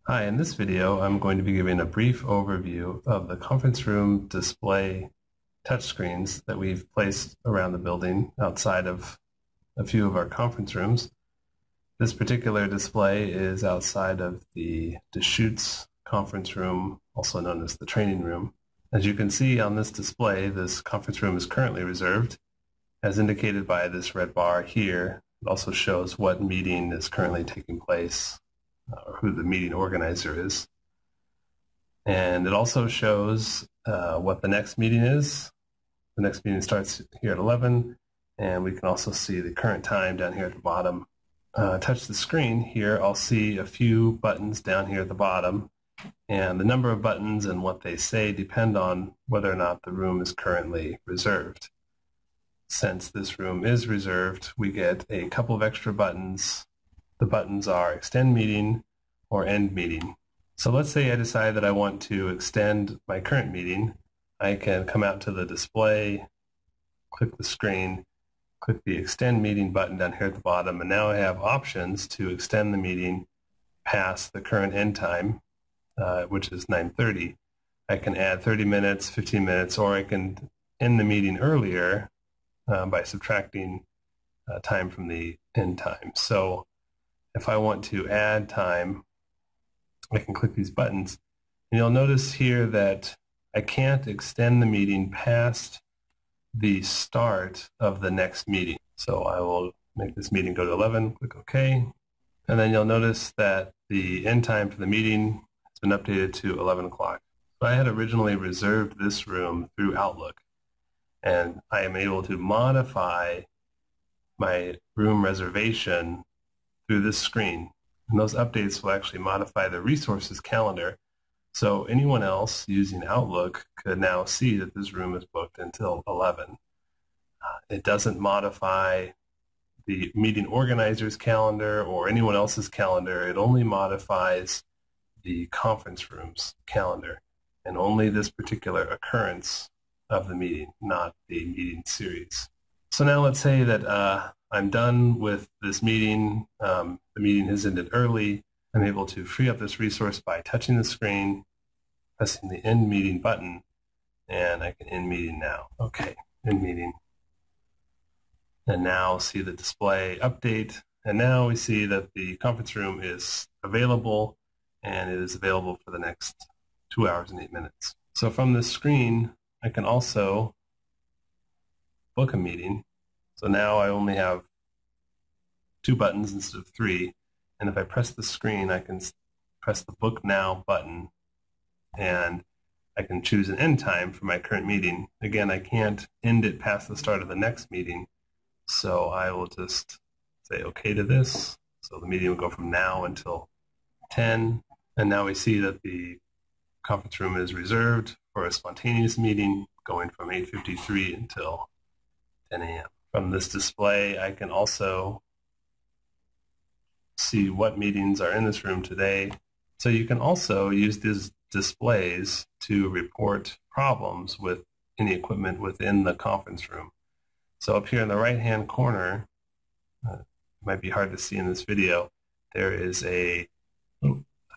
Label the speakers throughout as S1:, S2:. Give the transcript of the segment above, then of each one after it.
S1: Hi, in this video I'm going to be giving a brief overview of the conference room display touchscreens that we've placed around the building outside of a few of our conference rooms. This particular display is outside of the Deschutes conference room, also known as the training room. As you can see on this display, this conference room is currently reserved, as indicated by this red bar here. It also shows what meeting is currently taking place, or who the meeting organizer is. And it also shows what the next meeting is. The next meeting starts here at 11, and we can also see the current time down here at the bottom. Touch the screen here, I'll see a few buttons down here at the bottom, and the number of buttons and what they say depend on whether or not the room is currently reserved. Since this room is reserved, we get a couple of extra buttons. The buttons are extend meeting or end meeting. So let's say I decide that I want to extend my current meeting. I can come out to the display, click the screen, click the extend meeting button down here at the bottom, and now I have options to extend the meeting past the current end time, which is 9:30. I can add 30 minutes, 15 minutes, or I can end the meeting earlier by subtracting time from the end time. So if I want to add time, I can click these buttons. And you'll notice here that I can't extend the meeting past the start of the next meeting. So I will make this meeting go to 11, click OK. And then you'll notice that the end time for the meeting has been updated to 11 o'clock. So I had originally reserved this room through Outlook, and I am able to modify my room reservation through this screen. And those updates will actually modify the resources calendar, so anyone else using Outlook could now see that this room is booked until 11. It doesn't modify the meeting organizer's calendar or anyone else's calendar. It only modifies the conference room's calendar, and only this particular occurrence of the meeting, not the meeting series. So now let's say that I'm done with this meeting. The meeting has ended early. I'm able to free up this resource by touching the screen, pressing the end meeting button, and I can end meeting now. Okay, end meeting. And now see the display update, and now we see that the conference room is available, and it is available for the next 2 hours and 8 minutes. So from this screen, I can also book a meeting. So now I only have 2 buttons instead of 3, and if I press the screen, I can press the Book Now button, and I can choose an end time for my current meeting. Again, I can't end it past the start of the next meeting, so I will just say OK to this. So the meeting will go from now until 10, and now we see that the conference room is reserved for a spontaneous meeting going from 8:53 until 10 a.m. From this display, I can also see what meetings are in this room today. So you can also use these displays to report problems with any equipment within the conference room. So up here in the right-hand corner, it might be hard to see in this video, there is a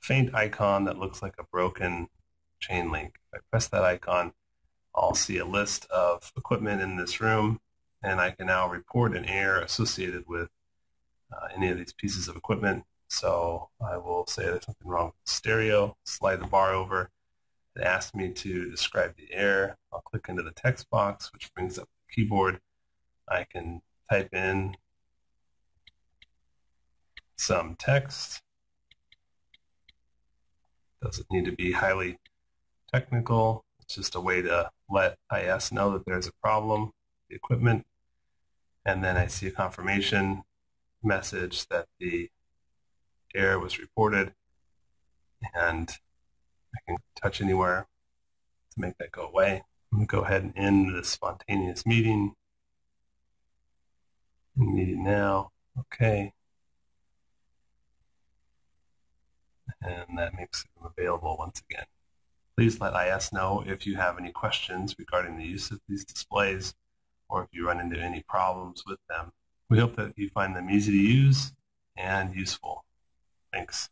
S1: faint icon that looks like a broken chain link. If I press that icon, I'll see a list of equipment in this room, and I can now report an error associated with any of these pieces of equipment. So I will say there's something wrong with the stereo, slide the bar over. It asks me to describe the error. I'll click into the text box, which brings up the keyboard. I can type in some text. Doesn't need to be highly technical. It's just a way to let IS know that there's a problem with the equipment. And then I see a confirmation message that the error was reported, and I can touch anywhere to make that go away. I'm going to go ahead and end this spontaneous meeting. Meeting now. Okay. And that makes it available once again. Please let IS know if you have any questions regarding the use of these displays, or if you run into any problems with them. We hope that you find them easy to use and useful. Thanks.